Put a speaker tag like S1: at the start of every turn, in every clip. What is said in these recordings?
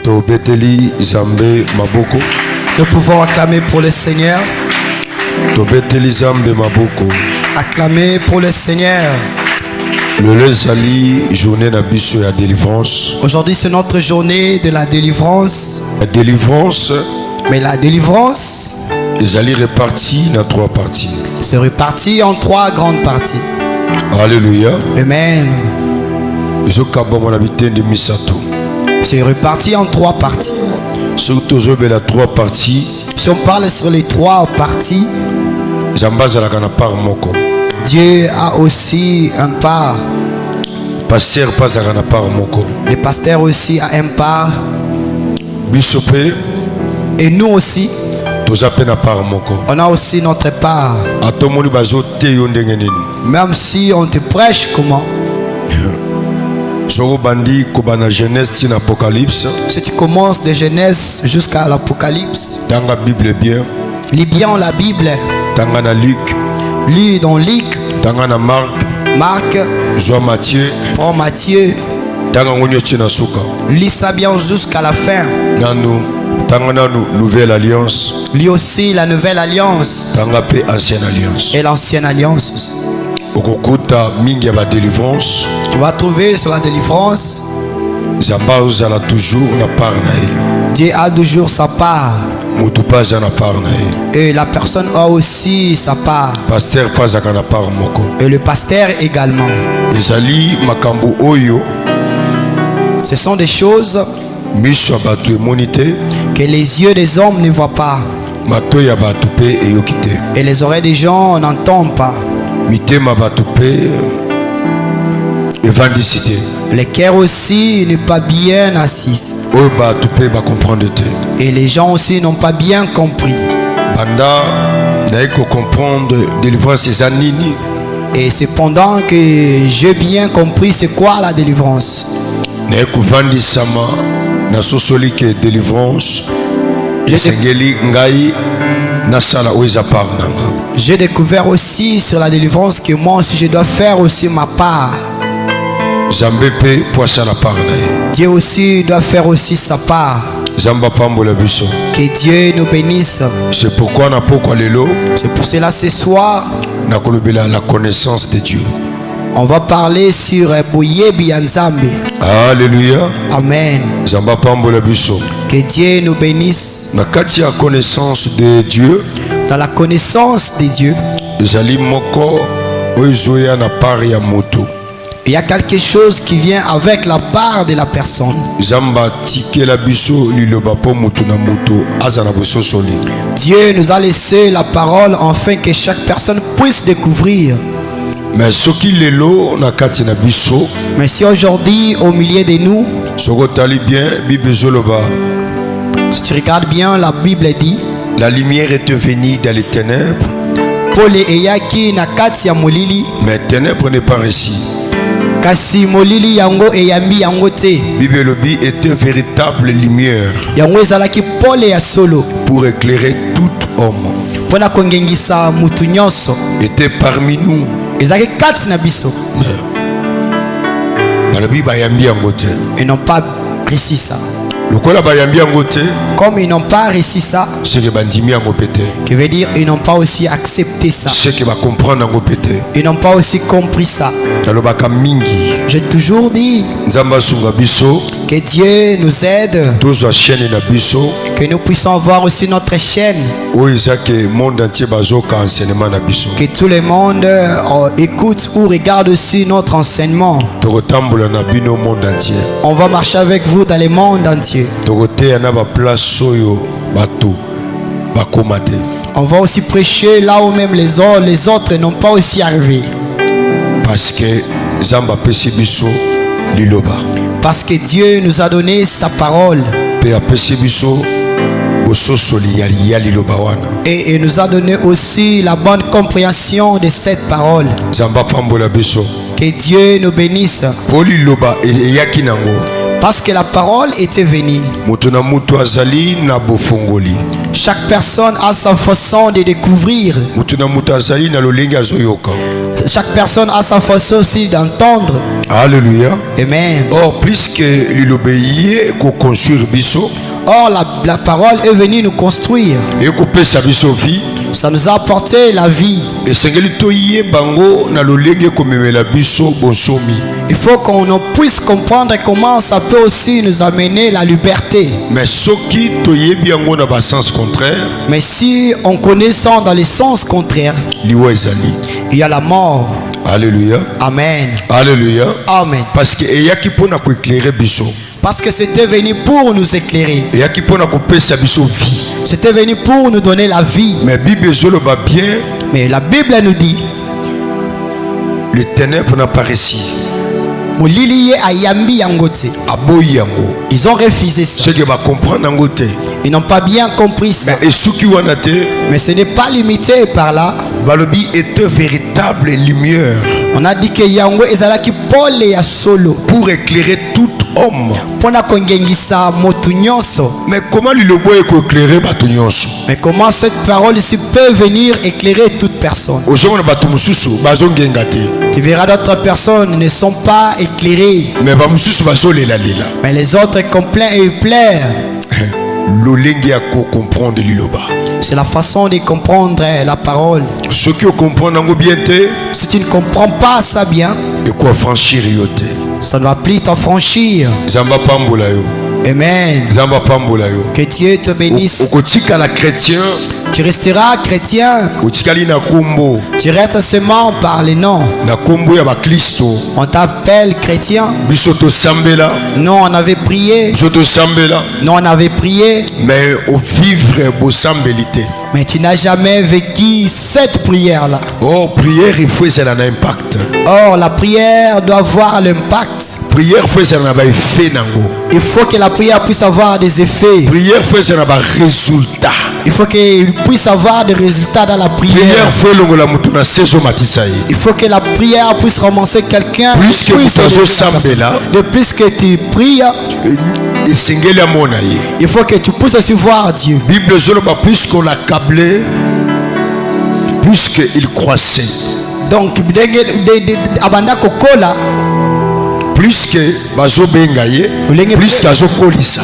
S1: Tobeteli Zambe Maboko.
S2: Nous pouvons acclamer pour le Seigneur.
S1: Tobeteli Zambe Maboko.
S2: Acclamer pour le Seigneur.
S1: Le Lezali, journée na biso ya délivrance.
S2: Aujourd'hui, c'est notre journée de la délivrance.
S1: La délivrance.
S2: Mais la délivrance,
S1: les alliés répartis dans 3 parties.
S2: c'est réparti en 3 grandes parties.
S1: Alléluia.
S2: Amen. C'est réparti en 3 parties.
S1: Surtout la 3 parties.
S2: Si on parle sur les 3 parties, Dieu a aussi un part.
S1: Pasteur pas à part moko.
S2: Le pasteur aussi a un part.
S1: Bishopé.
S2: Et nous aussi,
S1: on
S2: a aussi notre part. Même si on te prêche comment? Si tu commences de Genèse jusqu'à l'Apocalypse, lis bien la Bible. Lis dans Luc, Marc, prends Matthieu. Lis ça bien jusqu'à la fin.
S1: Nouvelle alliance.
S2: Lis aussi la nouvelle alliance
S1: ancienne alliance.
S2: Et l'ancienne alliance aussi. Tu vas trouver sur la délivrance. Dieu a toujours sa part. Et la personne a aussi sa part. Et le pasteur également. Ce sont des choses que les yeux des hommes ne voient pas. Et les oreilles des gens n'entendent pas. Les cœurs aussi n'est pas bien assis. Et les gens aussi n'ont pas bien compris. Et cependant que j'ai bien compris c'est quoi la délivrance. J'ai découvert aussi sur la délivrance que moi aussi je dois faire aussi ma part. Dieu aussi doit faire aussi sa part. Que Dieu nous bénisse.
S1: C'est pourquoi
S2: c'est pour cela ce soir
S1: la connaissance de Dieu.
S2: On va parler sur Boyebi Nzambe.
S1: Alléluia.
S2: Amen. Que Dieu nous bénisse.
S1: La connaissance de Dieu.
S2: Dans la connaissance de Dieu. Il y a quelque chose qui vient avec la part de la personne. Dieu nous a laissé la parole afin que chaque personne puisse découvrir.
S1: Mais
S2: si aujourd'hui au milieu de nous, si tu regardes bien, la Bible dit,
S1: la lumière est venue dans les ténèbres, mais ténèbres n'est pas réussi.
S2: Kasi molili yango eyambi yango te.
S1: Bible était véritable lumière.
S2: Yango ezalaki pole ya solo
S1: pour éclairer tout homme.
S2: Pona kongengisa mutu nyonso.
S1: Était parmi nous.
S2: Ezalaki kati na biso.
S1: Balobi bayambi yango te.
S2: Ils n'ont pas réussi ça.
S1: Comme
S2: ils n'ont pas réussi ça,
S1: qui
S2: veut dire ils n'ont pas aussi accepté ça. Ils n'ont pas aussi compris ça. J'ai toujours dit que Dieu nous aide, que nous puissions avoir aussi notre chaîne, que tout le monde écoute ou regarde aussi notre enseignement. On va marcher avec vous dans le monde entier. On va aussi prêcher là où même les autres n'ont pas aussi arrivé. Parce que Dieu nous a donné sa parole. Et il nous a donné aussi la bonne compréhension de cette parole. Parce que la parole était venue. Chaque personne a sa façon de découvrir. Chaque personne a sa façon aussi d'entendre.
S1: Alléluia.
S2: Amen.
S1: Or, puisque l'obéir qu'on construire biso.
S2: Or, la parole est venue nous construire.
S1: Et qu'on peut sa biso vie.
S2: Ça nous a apporté la vie.
S1: Et
S2: il faut qu'on puisse comprendre comment ça peut aussi nous amener la liberté.
S1: Mais
S2: si on connaît ça dans le sens contraire, il y a la mort.
S1: Alléluia.
S2: Amen.
S1: Alléluia.
S2: Amen.
S1: Parce que
S2: c'était venu pour nous éclairer. C'était venu pour nous donner la vie. Mais la Bible nous dit,
S1: les ténèbres n'apparaissent.
S2: Ils ont refusé ça. Ils n'ont pas bien compris ça. Mais ce n'est pas limité par là.
S1: Balobi est une véritable lumière.
S2: On a dit que Yango ezalaki pole ya solo
S1: pour éclairer tout homme. Mais comment l'illobo est éclairé batunyonso?
S2: Mais comment cette parole ici peut venir éclairer toute personne? Tu verras d'autres personnes ne sont pas éclairées. Mais les autres complainent et pleurent. C'est la façon de comprendre la parole.
S1: Si tu
S2: ne comprends pas ça bien, ça ne va plus t'affranchir. Amen. Que Dieu te bénisse. Tu resteras chrétien. Tu restes seulement par les noms. On t'appelle chrétien. Non, on avait prié. Non, on avait prié.
S1: Mais au vivre
S2: mais tu n'as jamais vécu cette prière-là.
S1: Oh, prière, il faut que ça ait un impact.
S2: Or, la prière doit avoir l'impact.
S1: Prière, il faut que ça ait un effet.
S2: Il faut que la prière puisse avoir des effets.
S1: Prière, il faut que ça ait un résultat.
S2: Il faut qu'il puisse avoir des résultats dans la prière. Il faut que la prière puisse ramasser quelqu'un.
S1: Plus que
S2: de plus que tu pries, il faut que tu puisses aussi voir Dieu.
S1: Bible plus qu'on l'accablait, plus qu'il croissait.
S2: Donc,
S1: plus que plus qu'azokolisa.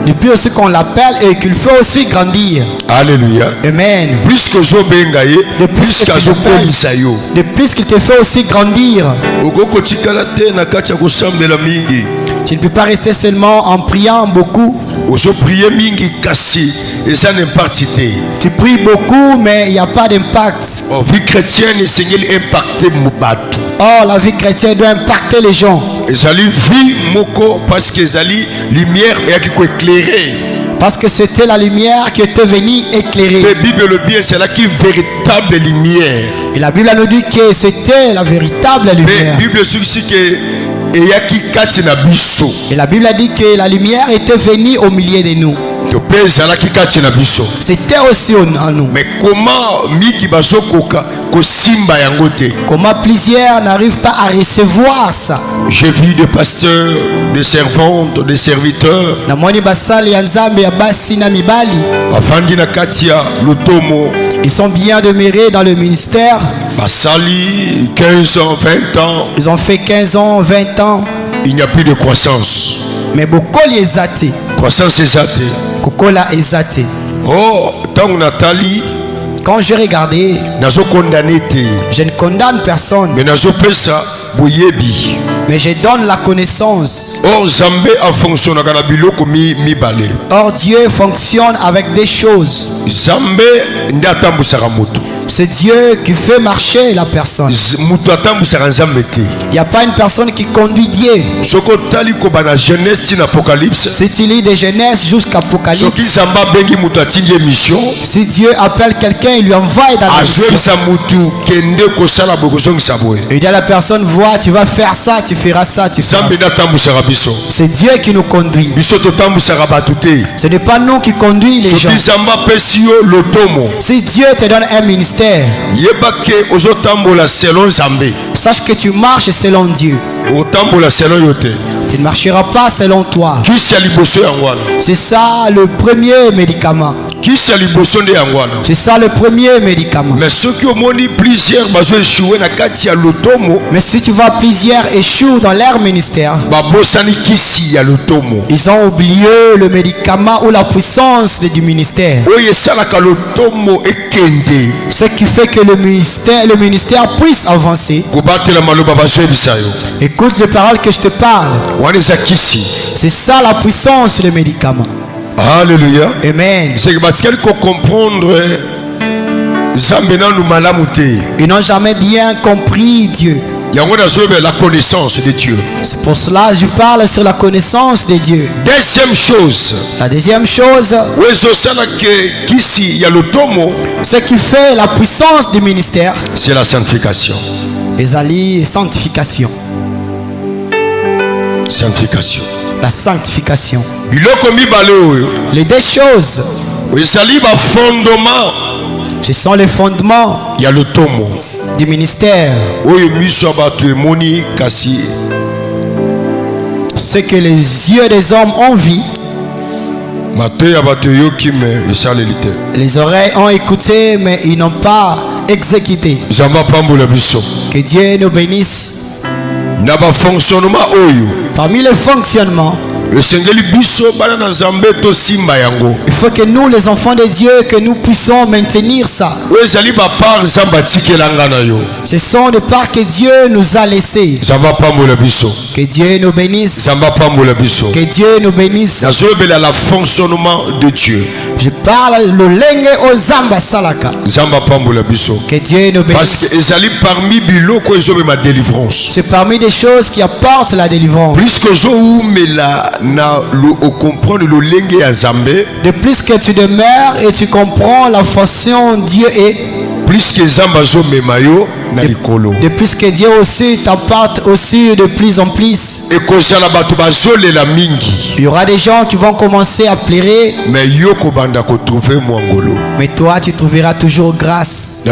S2: Depuis aussi qu'on l'appelle et qu'il fait aussi grandir.
S1: Alléluia.
S2: Amen.
S1: Plus que de plus qu'azokolisa yo.
S2: De plus qu'il te fait aussi grandir. Tu ne peux pas rester seulement en priant beaucoup. Tu pries beaucoup, mais il n'y a pas d'impact.
S1: Or,
S2: la vie chrétienne doit impacter les gens. Parce que c'était la lumière qui était venue éclairer. Et la Bible nous dit que c'était la véritable lumière. Et la Bible a dit que la lumière était venue au milieu de nous. C'était aussi en nous.
S1: Mais comment
S2: plusieurs n'arrivent pas à recevoir ça?
S1: J'ai vu des pasteurs, des servantes, des serviteurs.
S2: Ils sont bien demeurés dans le ministère.
S1: 15 ans, 20 ans.
S2: Ils ont fait 15 ans, 20 ans.
S1: Il n'y a plus de croissance.
S2: Mais beaucoup les athées.
S1: Croissance est athée.
S2: Kokola est athée.
S1: Oh, tant Nathalie.
S2: Quand je regardais, je ne condamne personne. Mais je donne la connaissance. Or Dieu fonctionne avec des choses. C'est Dieu qui fait marcher la personne. Il n'y a pas une personne qui conduit Dieu. Si tu lis de Genèse jusqu'à Apocalypse, si Dieu appelle quelqu'un, il lui envoie dans la mission. Il dit à la personne, vois, tu vas faire ça, tu feras ça, tu feras ça. C'est Dieu qui nous conduit. Ce n'est pas nous qui conduisons les gens. Si Dieu te donne un ministère, sache que tu marches selon Dieu. Tu ne marcheras pas selon toi. C'est ça le premier médicament. C'est ça le premier médicament.
S1: Mais ceux qui ont plusieurs
S2: mais si tu vois plusieurs échouent dans leur ministère, ils ont oublié le médicament ou la puissance du ministère. Ce qui fait que le ministère puisse avancer. Écoute les paroles que je te parle. C'est ça la puissance du médicament.
S1: Alléluia.
S2: Amen.
S1: C'est parce qu'il faut comprendre.
S2: Ils n'ont jamais bien compris Dieu.
S1: La connaissance de Dieu.
S2: C'est pour cela que je parle sur la connaissance de Dieu.
S1: Deuxième chose.
S2: La deuxième chose. Ce qui fait la puissance du ministère.
S1: C'est la sanctification.
S2: Sanctification.
S1: Sanctification.
S2: La sanctification. Les deux choses. Ce sont les fondements du ministère. Ce que les yeux des hommes ont vu, les oreilles ont écouté, mais ils n'ont pas exécuté. Que Dieu nous bénisse. Parmi les fonctionnements, il faut que nous, les enfants de Dieu, que nous puissions maintenir ça. Ce sont des parts que Dieu nous a laissées. Que Dieu nous bénisse. Que Dieu nous bénisse.
S1: Le fonctionnement de Dieu.
S2: Je parle le lenge aux zamba salaka. Que Dieu nous bénisse. C'est parmi des choses qui apportent la délivrance. De plus que tu demeures et tu comprends la façon Dieu est, de plus que Dieu aussi t'apporte aussi de plus en plus. Il y aura des gens qui vont commencer à pleurer, mais toi tu trouveras toujours grâce.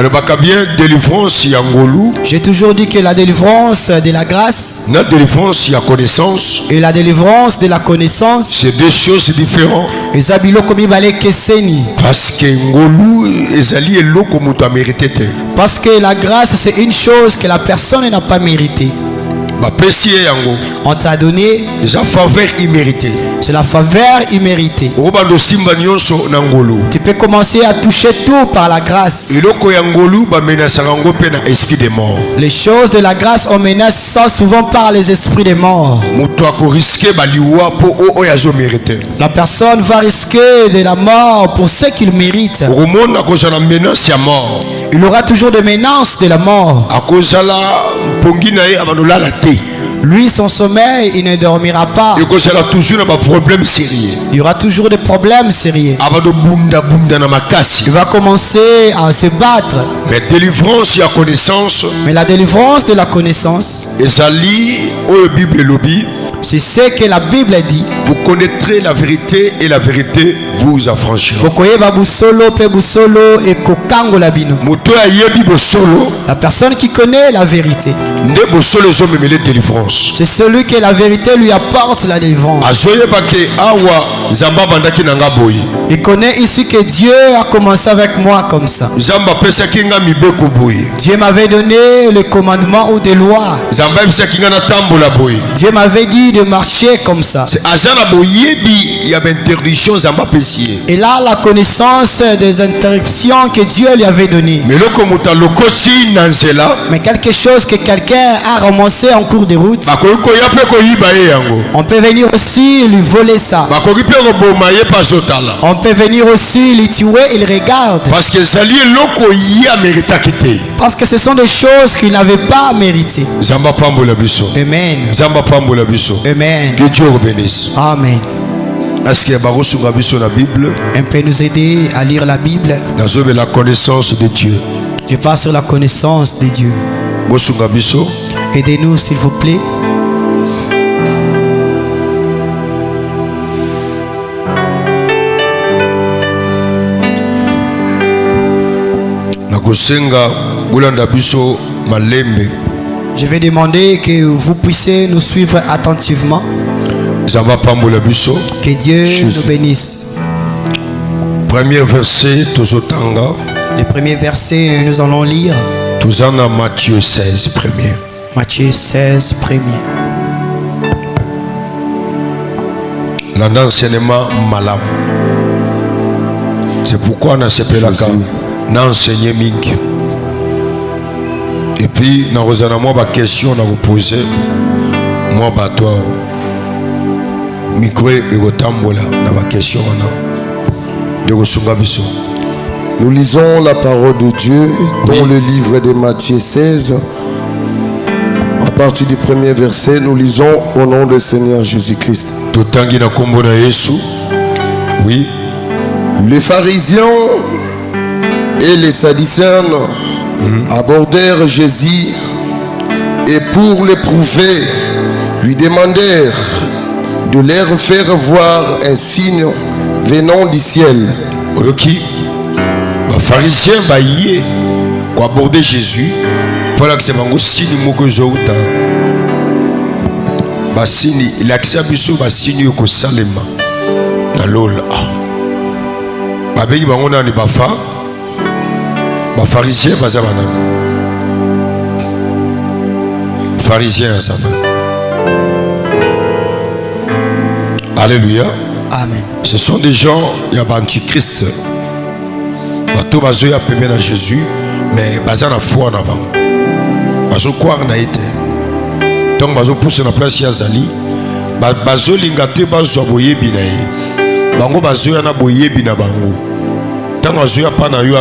S2: J'ai toujours dit que la délivrance de la grâce et la délivrance de la connaissance,
S1: c'est deux choses différentes.
S2: Parce que la grâce, c'est une chose que la personne n'a pas méritée. On t'a donné
S1: déjà faveur imméritée.
S2: C'est la faveur imméritée. Tu peux commencer à toucher tout par la grâce. Les choses de la grâce, on menace ça souvent par les esprits des morts. La personne va risquer de la mort pour ce qu'il mérite. Il aura toujours des menaces de la mort. Lui, son sommeil, il ne dormira pas. Il y aura toujours des problèmes sérieux. Il va commencer à se battre. Mais la délivrance de la connaissance, c'est ce que la Bible dit.
S1: Vous connaîtrez la vérité et la vérité vous affranchira.
S2: La personne qui connaît la vérité, c'est celui que la vérité lui apporte la délivrance. Il connaît ici que Dieu a commencé avec moi comme ça. Dieu m'avait donné le commandement ou des lois. Dieu m'avait dit de marcher comme ça. Et là, la connaissance des interruptions que Dieu lui avait données. Mais quelque chose que quelqu'un a ramassé en cours de route, on peut venir aussi lui voler ça. On peut venir aussi lui tuer, il regarde. Parce que ce sont des choses qu'il n'avait pas méritées. Amen. Amen.
S1: Que Dieu vous bénisse.
S2: Amen.
S1: Est-ce qu'il y a la Bible?
S2: On peut nous aider à lire la Bible.
S1: La connaissance de Dieu.
S2: Je parle sur la connaissance de Dieu. Aidez-nous s'il vous plaît. Je vais demander que vous puissiez nous suivre attentivement. Que Dieu nous bénisse.
S1: Premier verset,
S2: le premier verset, nous allons lire.
S1: Matthieu 16, premier.
S2: Matthieu 16, premier.
S1: L'enseignement malam. C'est pourquoi on a s'appelé la carte. N'enseigner mingi. Et puis, dans la question, on a vous posé. Moi, toi. Micro et Gotambola. Dans la question,
S3: nous lisons la parole de Dieu dans le livre de Matthieu 16. À partir du premier verset, nous lisons au nom du Seigneur Jésus-Christ.
S1: Oui.
S3: Les pharisiens et les sadducéens abordèrent Jésus et pour l'éprouver, lui demandèrent de leur faire voir un signe venant du ciel.
S1: Ok. Les pharisiens ont abordé Jésus pour que c'est un signe mokozouta. Basini, il a accepté un signe que Salema. Nalola. Babeki bango nani bafa. Ba pharisien bazabana. Pharisien ça. Alléluia.
S2: Amen.
S1: Ce sont des gens, il y a un antichrist. Bato bazo ya pembe na Jésus, mais baza na foi na bango. Bazo croire na été. Donc bazo pousser na place ya zali. Bazo linga te bazo boyebi na ye. Bango bazo ya na boyebi na bango. Tant bazo ya pa na yo